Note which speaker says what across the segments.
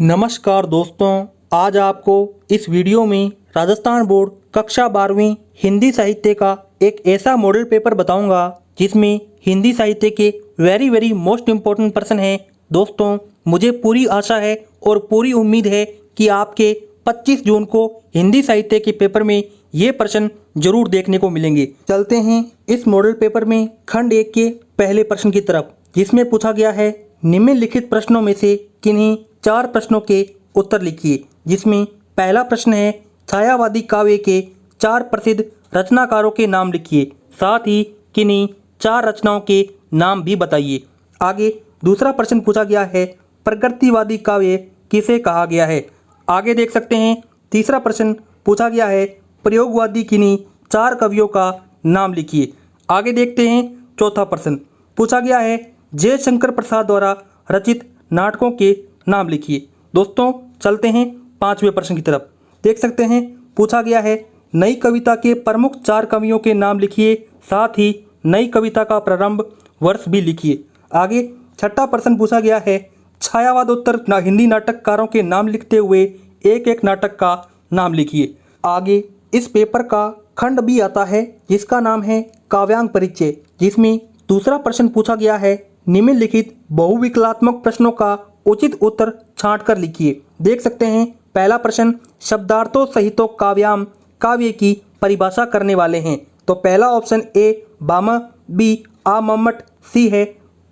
Speaker 1: नमस्कार दोस्तों, आज आपको इस वीडियो में राजस्थान बोर्ड कक्षा 12वीं हिंदी साहित्य का एक ऐसा मॉडल पेपर बताऊंगा जिसमें हिंदी साहित्य के वेरी मोस्ट इम्पोर्टेंट प्रश्न हैं। दोस्तों, मुझे पूरी आशा है और पूरी उम्मीद है कि आपके 25 जून को हिंदी साहित्य के पेपर में ये प्रश्न जरूर देखने को मिलेंगे। चलते हैं इस मॉडल पेपर में खंड 1 के पहले प्रश्न की तरफ, जिसमें पूछा गया है निम्नलिखित प्रश्नों में से किन्हीं 4 प्रश्नों के उत्तर लिखिए। जिसमें पहला प्रश्न है छायावादी काव्य के 4 प्रसिद्ध रचनाकारों के नाम लिखिए, साथ ही किन्हीं 4 रचनाओं के नाम भी बताइए। आगे दूसरा प्रश्न पूछा गया है प्रकृतिवादी काव्य किसे कहा गया है। आगे देख सकते हैं तीसरा प्रश्न पूछा गया है प्रयोगवादी किन्हीं 4 कवियों का नाम लिखिए। आगे देखते हैं चौथा प्रश्न पूछा गया है जयशंकर प्रसाद द्वारा रचित नाटकों के नाम लिखिए। दोस्तों, चलते हैं 5वें प्रश्न की तरफ। देख सकते हैं पूछा गया है नई कविता के प्रमुख 4 कवियों के नाम लिखिए, साथ ही नई कविता का प्रारंभ वर्ष भी लिखिए। आगे छठा प्रश्न पूछा गया है छायावादोत्तर हिंदी नाटककारों के नाम लिखते हुए एक एक नाटक का नाम लिखिए। आगे इस पेपर का खंड भी आता है जिसका नाम है काव्यांग परिचय, जिसमें दूसरा प्रश्न पूछा गया है निम्नलिखित बहुविकलात्मक प्रश्नों का उचित उत्तर छांट कर लिखिए। देख सकते हैं पहला प्रश्न शब्दार्थों सहितो काव्याम काव्य की परिभाषा करने वाले हैं। तो पहला ऑप्शन ए बामा, बी आ मम्मट, सी है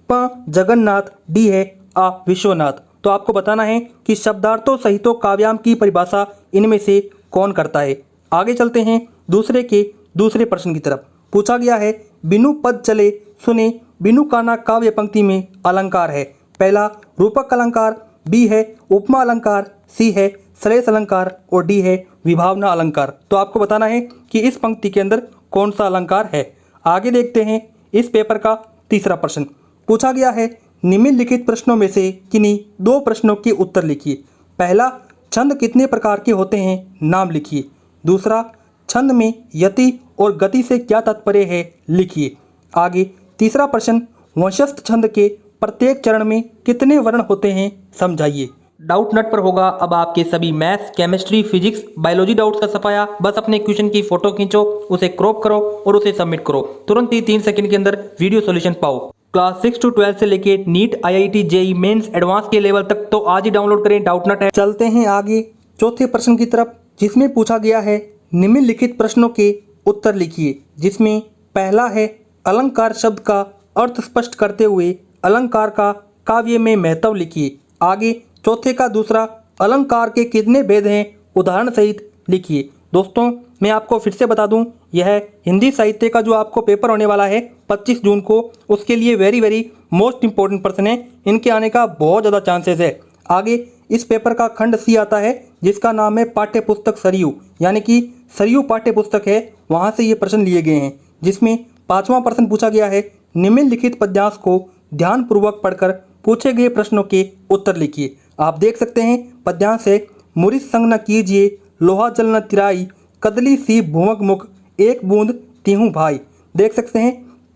Speaker 1: प जगन्नाथ, डी है आ विश्वनाथ। तो आपको बताना है कि शब्दार्थों सहितो काव्याम की परिभाषा इनमें से कौन करता है। आगे चलते हैं दूसरे प्रश्न की तरफ। पूछा गया है बिनु पद चले सुने बिनु काना काव्य पंक्ति में अलंकार है। पहला रूपक अलंकार, बी है उपमा अलंकार, सी है श्रेयस अलंकार और डी है विभावना अलंकार। तो आपको बताना है कि इस पंक्ति के अंदर कौन सा अलंकार है। आगे देखते हैं इस पेपर का तीसरा प्रश्न पूछा गया है निम्नलिखित प्रश्नों में से किन्हीं 2 प्रश्नों के उत्तर लिखिए। पहला छंद कितने प्रकार के होते हैं, नाम लिखिए। दूसरा छंद में यति और गति से क्या तात्पर्य है, लिखिए। आगे तीसरा प्रश्न वंशस्थ छंद के प्रत्येक चरण में कितने वर्ण होते हैं, समझाइए। डाउट नट पर होगा अब आपके सभी maths, chemistry, physics, biology doubts का सफाया। बस अपने क्वेश्चन की फोटो खींचो, उसे क्रॉप करो और उसे सबमिट करो। तुरंत ही 3 सेकंड के अंदर वीडियो सॉल्यूशन पाओ। क्लास 6 to 12 से लेके NEET, IIT, JEE mains, advance के लेवल तक तो आज ही डाउनलोड करें डाउट नट है। चलते हैं आगे चौथे प्रश्न की तरफ, जिसमें पूछा गया है निम्नलिखित प्रश्नों के उत्तर लिखिए। जिसमें पहला है अलंकार शब्द का अर्थ स्पष्ट करते हुए अलंकार का काव्य में महत्व लिखिए। आगे चौथे का दूसरा अलंकार के कितने भेद हैं, उदाहरण सहित लिखिए। दोस्तों, मैं आपको फिर से बता दूं, यह हिंदी साहित्य का जो आपको पेपर होने वाला है 25 जून को, उसके लिए वेरी मोस्ट इंपॉर्टेंट प्रश्न है। इनके आने का बहुत ज़्यादा चांसेस है। आगे इस पेपर का खंड सी आता है जिसका नाम है पाठ्य पुस्तक सरयू, यानी कि सरयू पाठ्य पुस्तक है, वहाँ से ये प्रश्न लिए गए हैं। जिसमें 5वां प्रश्न पूछा गया है निम्नलिखित पद्यांश को ध्यानपूर्वक पढ़कर पूछे गए प्रश्नों के उत्तर लिखिए। आप देख सकते हैं पद्यांश है मुरिस संग न कीजिए, लोहा जल न तिराई, कदली सी भूमक मुख, एक बूंद तीहूं भाई। देख सकते हैं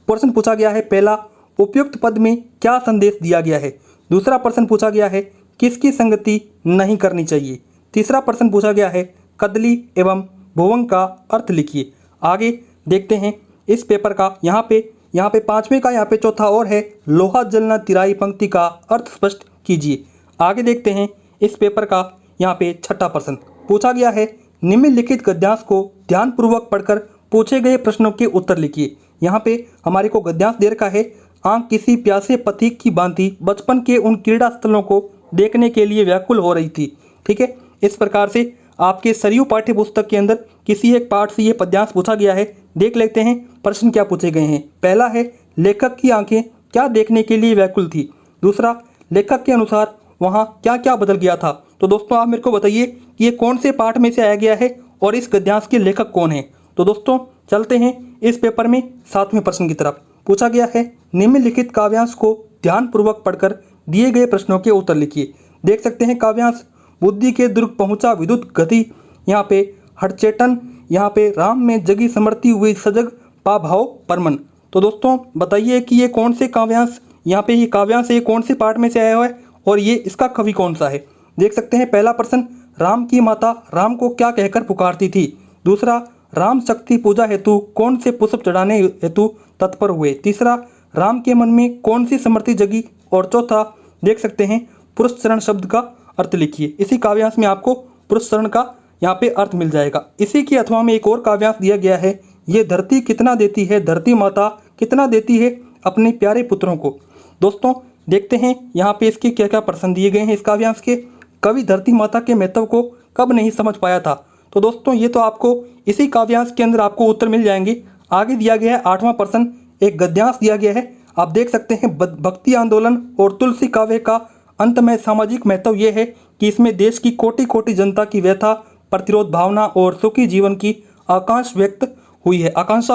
Speaker 1: प्रश्न पूछा गया है पहला उपयुक्त पद में क्या संदेश दिया गया है। दूसरा प्रश्न पूछा गया है किसकी संगति नहीं करनी चाहिए। तीसरा प्रश्न पूछा गया है कदली एवं भुवंग का अर्थ लिखिए। आगे देखते हैं इस पेपर का यहाँ पे 5वें का यहाँ पे चौथा और है लोहा जलना तिराई पंक्ति का अर्थ स्पष्ट कीजिए। आगे देखते हैं इस पेपर का यहाँ पे छठा प्रश्न पूछा गया है निम्नलिखित गद्यांश को ध्यानपूर्वक पढ़कर पूछे गए प्रश्नों के उत्तर लिखिए। यहाँ पे हमारे को गद्यांश दे रखा है आंख किसी प्यासे पथिक की भांति बचपन के उन क्रीड़ा स्थलों को देखने के लिए व्याकुल हो रही थी। ठीक है, इस प्रकार से आपके सरयू पाठ्य पुस्तक के अंदर किसी एक पाठ से ये पद्यांश पूछा गया है। देख लेते हैं प्रश्न क्या पूछे गए हैं। पहला है लेखक की आंखें क्या देखने के लिए व्याकुल थी। दूसरा लेखक के अनुसार वहाँ क्या क्या बदल गया था। तो दोस्तों, आप मेरे को बताइए कि ये कौन से पाठ में से आया गया है और इस गद्यांश के लेखक कौन है। तो दोस्तों, चलते हैं इस पेपर में 7वें प्रश्न की तरफ। पूछा गया है निम्नलिखित काव्यांश को ध्यानपूर्वक पढ़कर दिए गए प्रश्नों के उत्तर लिखिए। देख सकते हैं काव्यांश बुद्धि के दुर्ग पहुंचा विद्युत गति, यहाँ पे हरचेतन, यहाँ पे राम में जगी समर्ति हुई सजग पा भाव परमन। तो दोस्तों बताइए कि ये कौन से काव्यांश, यहाँ पे ये काव्यांश ये कौन से पाठ में से आया हुआ है और ये इसका कवि कौन सा है। देख सकते हैं पहला प्रश्न, राम की माता राम को क्या कहकर पुकारती थी। दूसरा, राम शक्ति पूजा हेतु कौन से पुष्प चढ़ाने हेतु तत्पर हुए। तीसरा, राम के मन में कौन सी स्मृति जगी। और चौथा, देख सकते हैं पुरुष चरण शब्द का अर्थ लिखिए। इसी काव्यांश में आपको पुरुष चरण का यहाँ पे अर्थ मिल जाएगा। इसी के अथवा में एक और काव्यांश दिया गया है, ये धरती कितना देती है, धरती माता कितना देती है अपने प्यारे पुत्रों को। दोस्तों देखते हैं यहाँ पे इसके क्या क्या प्रश्न दिए गए हैं। इस काव्यांश के कवि धरती माता के महत्व को कब नहीं समझ पाया था। तो दोस्तों ये तो आपको इसी काव्यांश के अंदर आपको उत्तर मिल जाएंगे। आगे दिया गया है 8वां प्रश्न, एक गद्यांश दिया गया है। आप देख सकते हैं भक्ति आंदोलन और तुलसी काव्य का अंत में सामाजिक महत्व ये है कि इसमें देश की कोटि कोटि जनता की व्यथा, प्रतिरोध भावना और सुखी जीवन की आकांक्षा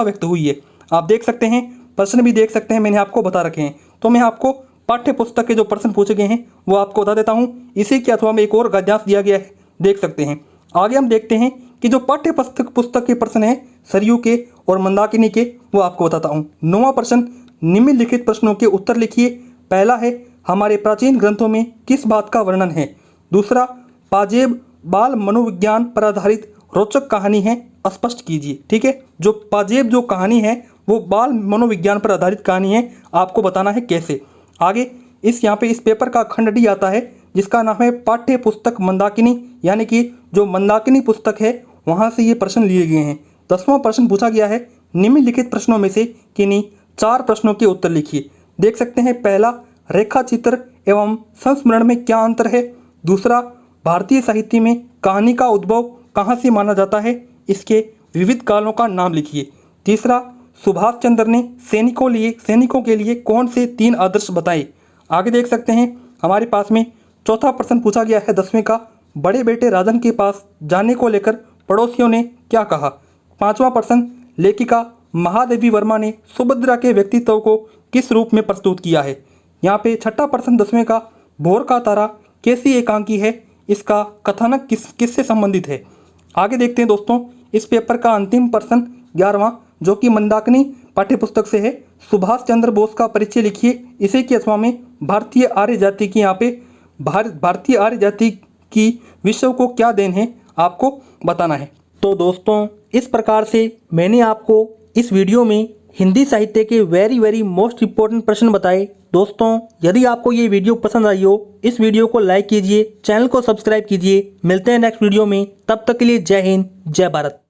Speaker 1: व्यक्त हुई है। आप देख सकते हैं प्रश्न भी देख सकते हैं, मैंने आपको बता रखे हैं। तो मैं आपको पाठ्य पुस्तक के जो प्रश्न पूछे गए हैं वो आपको बता देता हूँ। इसी के अथवा में एक और गद्यांश दिया गया है, देख सकते हैं। आगे हम देखते हैं कि जो पाठ्य पुस्तक के प्रश्न हैं सरयू के और मंदाकिनी के, वो आपको बताता हूँ। 9वां प्रश्न, निम्नलिखित प्रश्नों के उत्तर लिखिए। पहला है, हमारे प्राचीन ग्रंथों में किस बात का वर्णन है। दूसरा, पाजेब बाल मनोविज्ञान पर आधारित रोचक कहानी है, स्पष्ट कीजिए। ठीक है, जो पाजेब जो कहानी है वो बाल मनोविज्ञान पर आधारित कहानी है, आपको बताना है कैसे। आगे यहाँ पे इस पेपर का खंड डी आता है जिसका नाम है पाठ्य पुस्तक मंदाकिनी, यानी कि जो मंदाकिनी पुस्तक है वहाँ से ये प्रश्न लिए गए हैं। 10वां प्रश्न पूछा गया है, निम्नलिखित प्रश्नों में से किन्हीं 4 प्रश्नों के उत्तर लिखिए। देख सकते हैं पहला, रेखा चित्र एवं संस्मरण में क्या अंतर है। दूसरा, भारतीय साहित्य में कहानी का उद्भव कहाँ से माना जाता है, इसके विविध कालों का नाम लिखिए। तीसरा, सुभाष चंद्र ने सैनिकों के लिए कौन से 3 आदर्श बताए। आगे देख सकते हैं हमारे पास में चौथा प्रश्न पूछा गया है 10वें का, बड़े बेटे राजन के पास जाने को लेकर पड़ोसियों ने क्या कहा। 5वां प्रश्न, लेखिका महादेवी वर्मा ने सुभद्रा के व्यक्तित्व को किस रूप में प्रस्तुत किया है। यहाँ पे 6ठा प्रश्न 10वें का, भोर का तारा कैसी एकांकी है, इसका कथानक किससे संबंधित है। आगे देखते हैं दोस्तों इस पेपर का अंतिम प्रश्न 11वां, जो कि मंदाकिनी पाठ्य पुस्तक से है, सुभाष चंद्र बोस का परिचय लिखिए। इसी के अथवा में भारतीय आर्य जाति की यहाँ पे भारतीय आर्य जाति की विश्व को क्या देन है, आपको बताना है। तो दोस्तों इस प्रकार से मैंने आपको इस वीडियो में हिंदी साहित्य के वेरी मोस्ट इम्पोर्टेंट प्रश्न बताए। दोस्तों यदि आपको ये वीडियो पसंद आई हो, इस वीडियो को लाइक कीजिए, चैनल को सब्सक्राइब कीजिए। मिलते हैं नेक्स्ट वीडियो में, तब तक के लिए जय हिंद, जय भारत।